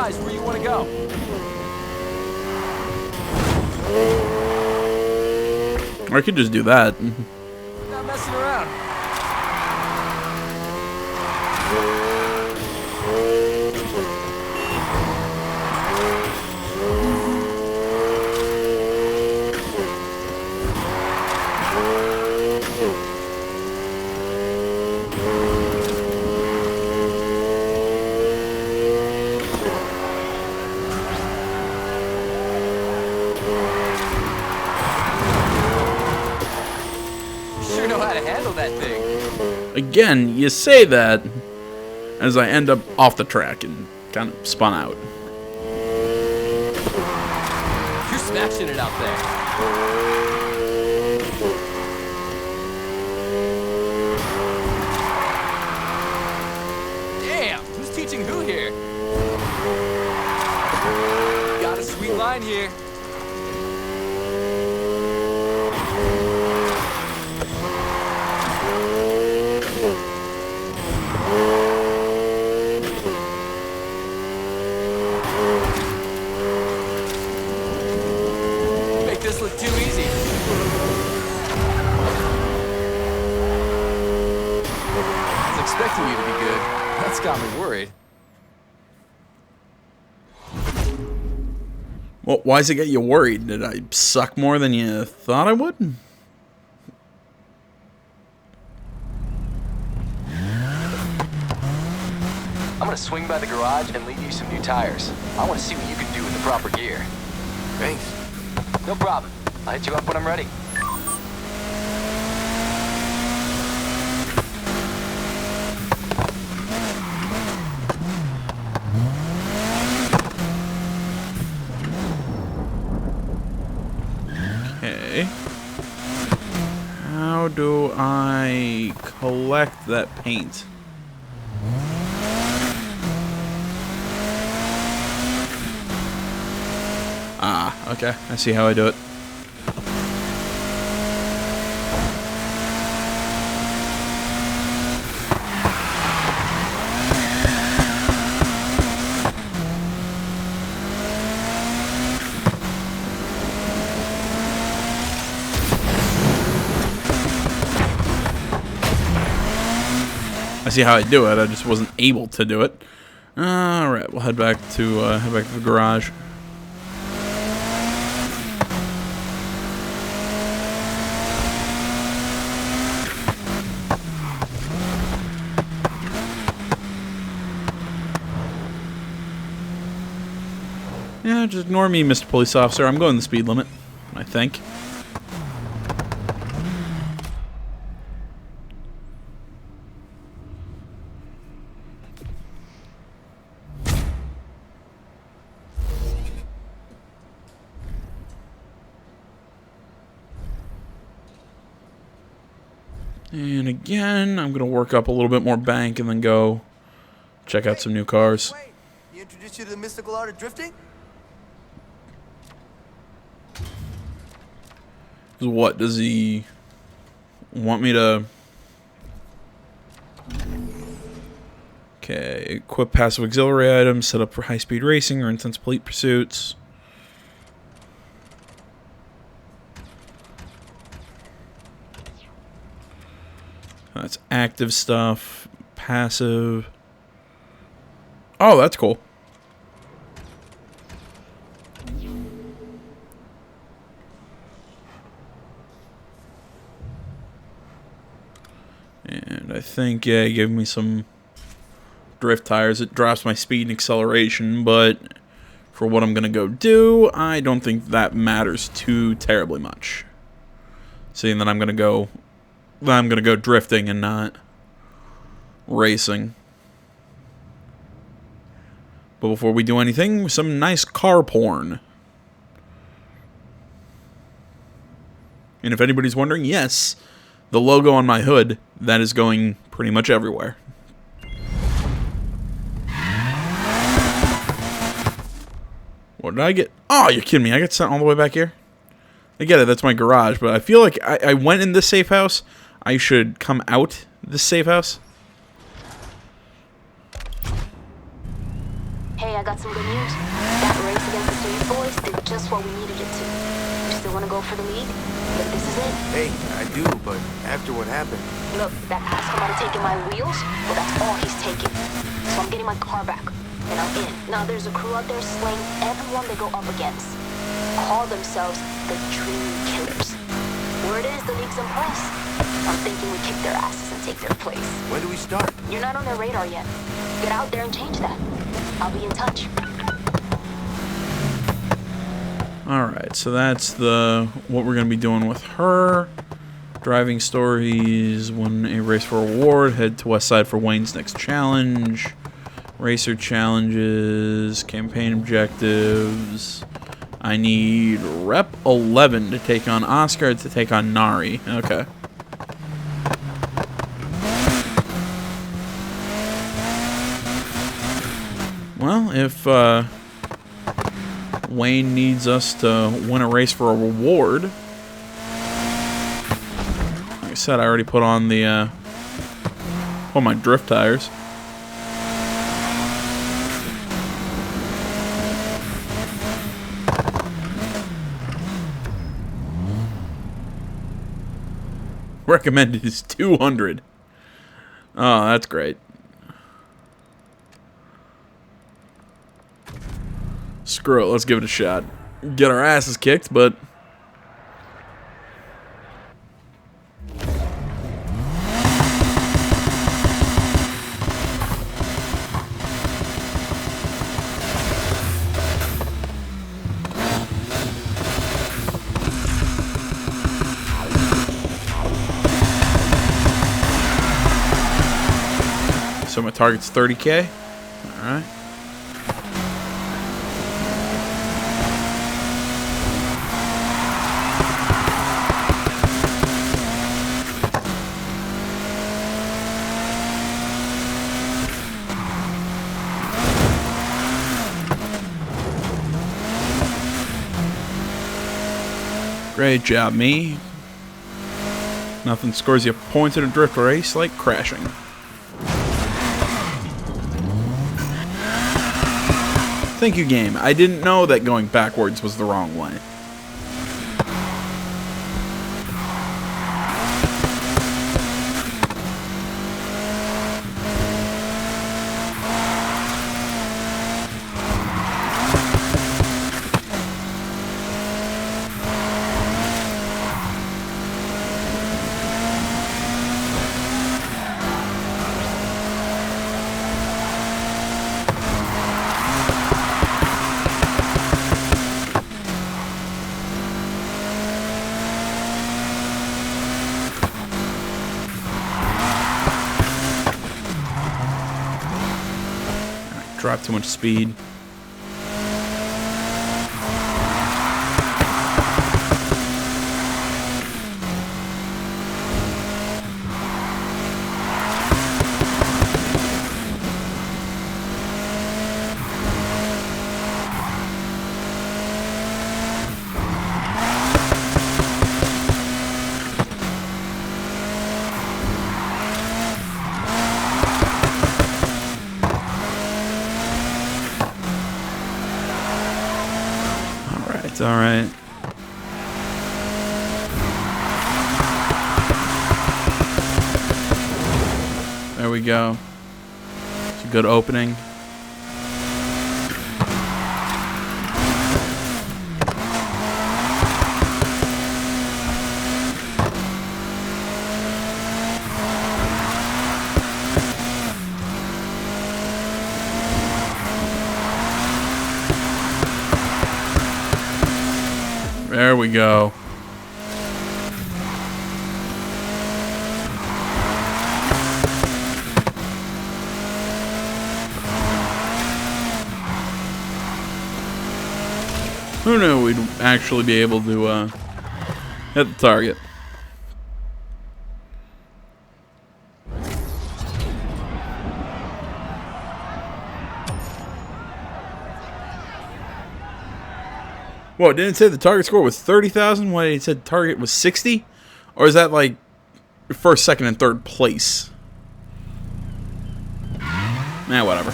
eyes where you want to go. Or I could just do that. Not messing around. Sure know how to handle that thing. Again, you say that as I end up off the track and kind of spun out. You're smashing it out there. Damn, who's teaching who here? Got a sweet line here. Make this look too easy. I was expecting you to be good. That's got me worried. Well, why does it get you worried? Did I suck more than you thought I would? I'm gonna swing by the garage and leave you some new tires. I want to see what you can do with the proper gear. Thanks. No problem. I'll hit you up when I'm ready. Okay. How do I collect that paint? Ah, okay. I see how I do it. I see how I do it. I just wasn't able to do it. All right, we'll head back to the garage. Yeah, just ignore me, Mr. Police Officer. I'm going the speed limit, I think. And again, I'm going to work up a little bit more bank and then go check out some new cars. Wait, he introduced you to the mystical art of drifting? What, does he want me to... Okay, equip passive auxiliary items, set up for high-speed racing or intense police pursuits. That's active stuff, passive. Oh, that's cool. And I think, yeah, he gave me some drift tires. It drops my speed and acceleration, but for what I'm going to go do, I don't think that matters too terribly much. Seeing that I'm going to go drifting and not racing. But before we do anything, some nice car porn. And if anybody's wondering, yes, the logo on my hood, that is going pretty much everywhere. What did I get? Oh, you're kidding me. I got sent all the way back here? I get it, that's my garage, but I feel like I went in this safe house. I should come out this safe house. Hey, I got some good news. That race against the Street Boys did just what we needed it to. You still want to go for the lead? But this is it. Hey, I do, but after what happened... Look, that asshole might have taken my wheels, but that's all he's taking. So I'm getting my car back, and I'm in. Now there's a crew out there slaying everyone they go up against. Call themselves the Dream Killers. Word is the league's impressed. I'm thinking we kick their asses and take their place. When do we start? You're not on their radar yet. Get out there and change that. I'll be in touch. Alright, so that's what we're going to be doing with her. Driving stories, win a race for a reward, head to West Side for Wayne's next challenge. Racer challenges, campaign objectives. I need Rep 11 to take on Oscar to take on Nari. Okay. Well, if Wayne needs us to win a race for a reward, like I said, I already put on the my drift tires. Recommended is 200. Oh, that's great. Screw it, let's give it a shot. Get our asses kicked, but... So my target's 30K. Alright. Great job, me. Nothing scores you points in a drift race like crashing. Thank you, game. I didn't know that going backwards was the wrong way. Drop too much speed. All right. There we go. It's a good opening. There we go. Who knew we'd actually be able to hit the target? What, didn't it say the target score was 30,000? What, it said target was 60? Or is that like first, second, and third place? Nah, whatever.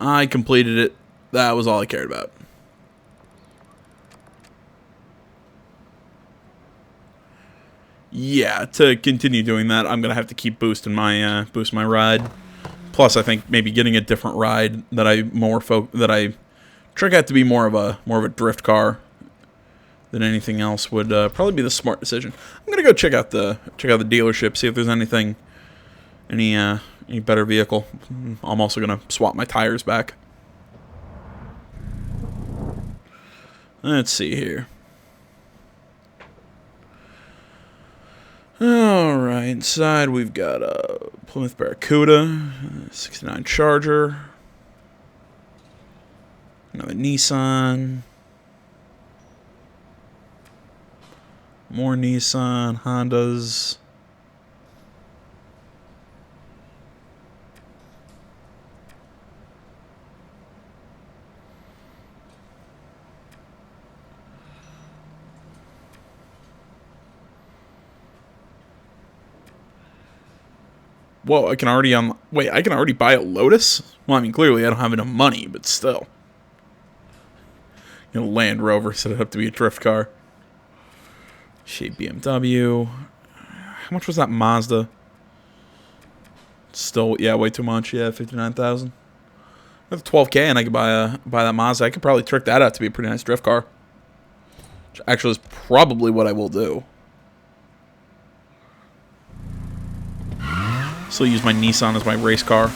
I completed it. That was all I cared about. Yeah, to continue doing that, I'm gonna have to keep boosting my ride. Plus, I think maybe getting a different ride that I trick out to be more of a drift car than anything else would probably be the smart decision. I'm gonna go check out the dealership, see if there's any better vehicle. I'm also gonna swap my tires back. Let's see here. Alright, inside we've got a Plymouth Barracuda, 69 Charger, another Nissan, more Nissan, Hondas. Whoa, I can already I can already buy a Lotus? Well, I mean, clearly I don't have enough money, but still. You know, Land Rover set it up to be a drift car. Shape BMW. How much was that Mazda? Still, yeah, way too much. Yeah, 59,000. With 12K and I could buy that Mazda, I could probably trick that out to be a pretty nice drift car. Which actually is probably what I will do. Still use my Nissan as my race car.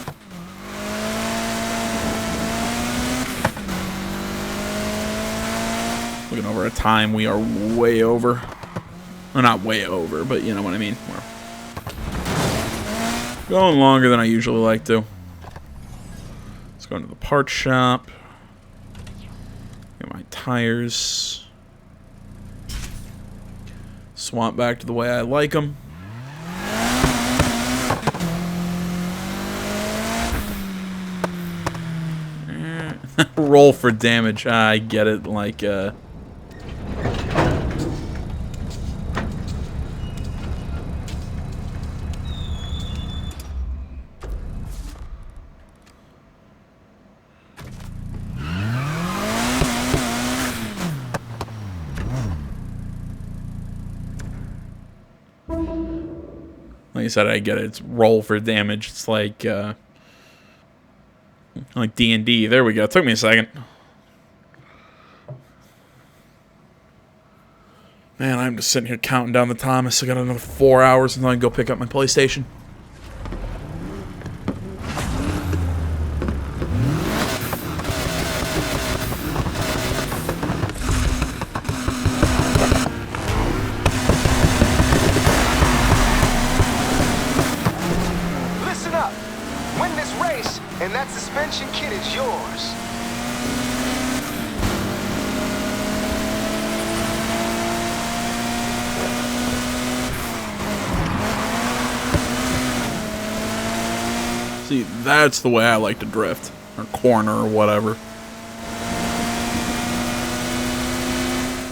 Looking over at time, we are way over. Well, not way over, but you know what I mean. We're going longer than I usually like to. Let's go into the parts shop. Get my tires. Swap back to the way I like them. Roll for damage. I get it. Like, like I said, I get it. It's roll for damage. It's like D&D. There we go. It took me a second. Man, I'm just sitting here counting down the time. I still got another 4 hours until I can go pick up my PlayStation. Listen up. Win this race, and that suspension kit is yours. See, that's the way I like to drift. Or corner or whatever.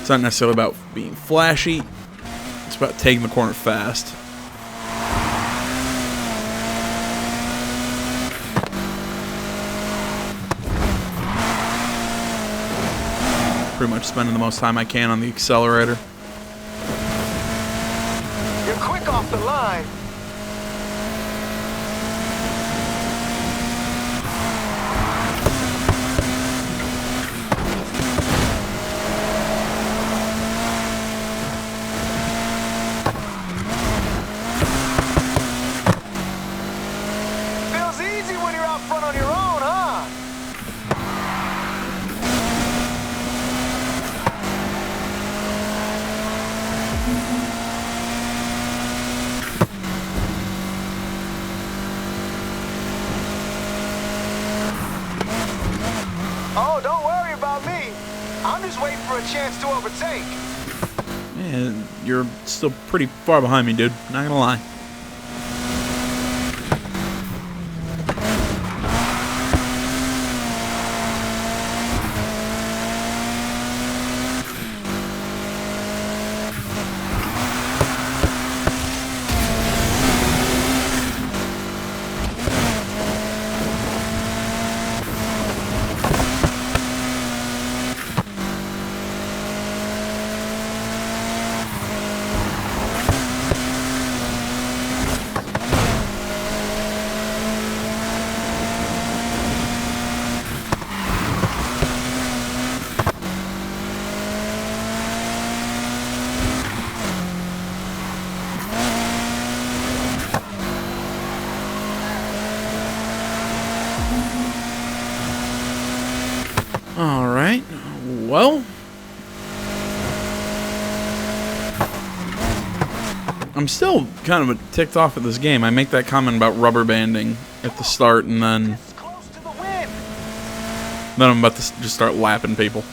It's not necessarily about being flashy. It's about taking the corner fast. Pretty much spending the most time I can on the accelerator. You're quick off the line. Feels easy when you're out front on your own, huh? Oh, don't worry about me. I'm just waiting for a chance to overtake. Man, you're still pretty far behind me, dude. Not gonna lie. Alright, well, I'm still kind of ticked off at this game. I make that comment about rubber banding at the start, and then I'm about to just start lapping people.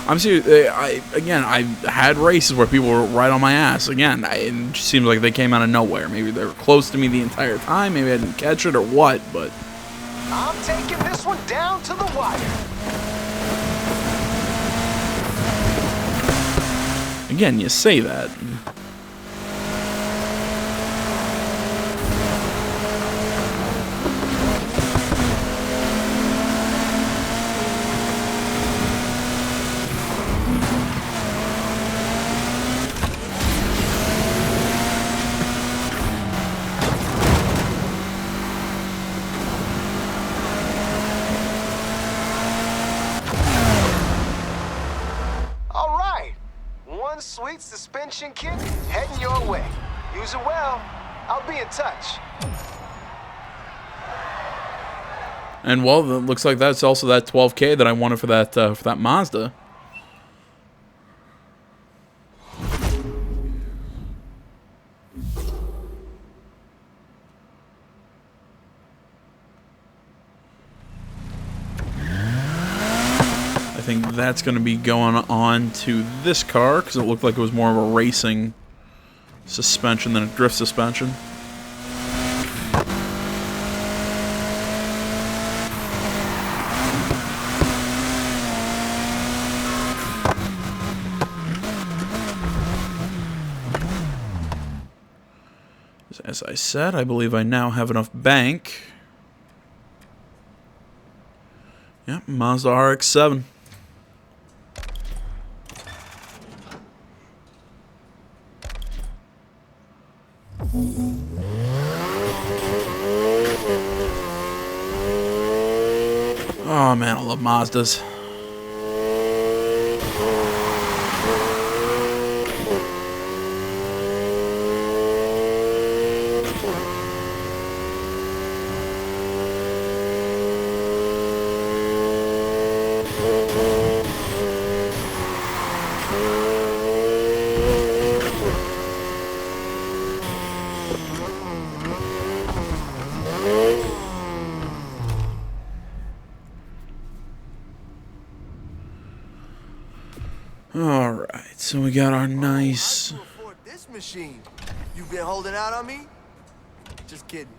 I'm serious. I had races where people were right on my ass. Again, it just seems like they came out of nowhere. Maybe they were close to me the entire time. Maybe I didn't catch it or what, but I'm taking this one down to the wire. again, you say that. Sweet suspension kit heading your way. Use it well. I'll be in touch. And well, it looks like that's also that 12K that I wanted for that Mazda. I think that's going to be going on to this car because it looked like it was more of a racing suspension than a drift suspension. As I said, I believe I now have enough bank. Yep, Mazda RX-7. Oh man, I love Mazdas. Alright, so we got our nice... This machine. You been holding out on me? Just kidding.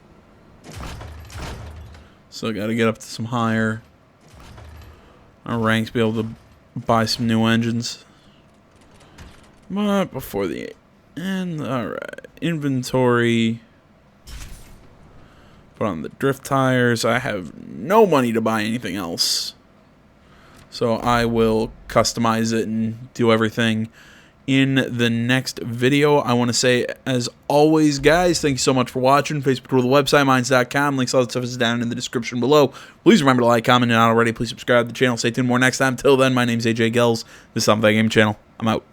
So gotta get up to some higher ranks, be able to buy some new engines. But before the end, alright. Inventory. Put on the drift tires. I have no money to buy anything else. So I will customize it and do everything in the next video. I want to say, as always, guys, thank you so much for watching. Facebook, Twitter, the website, Minds.com. Links, all that stuff is down in the description below. Please remember to like, comment, and not already. Please subscribe to the channel. Stay tuned more next time. Till then, my name's AJ Gells. This is Something Game Channel. I'm out.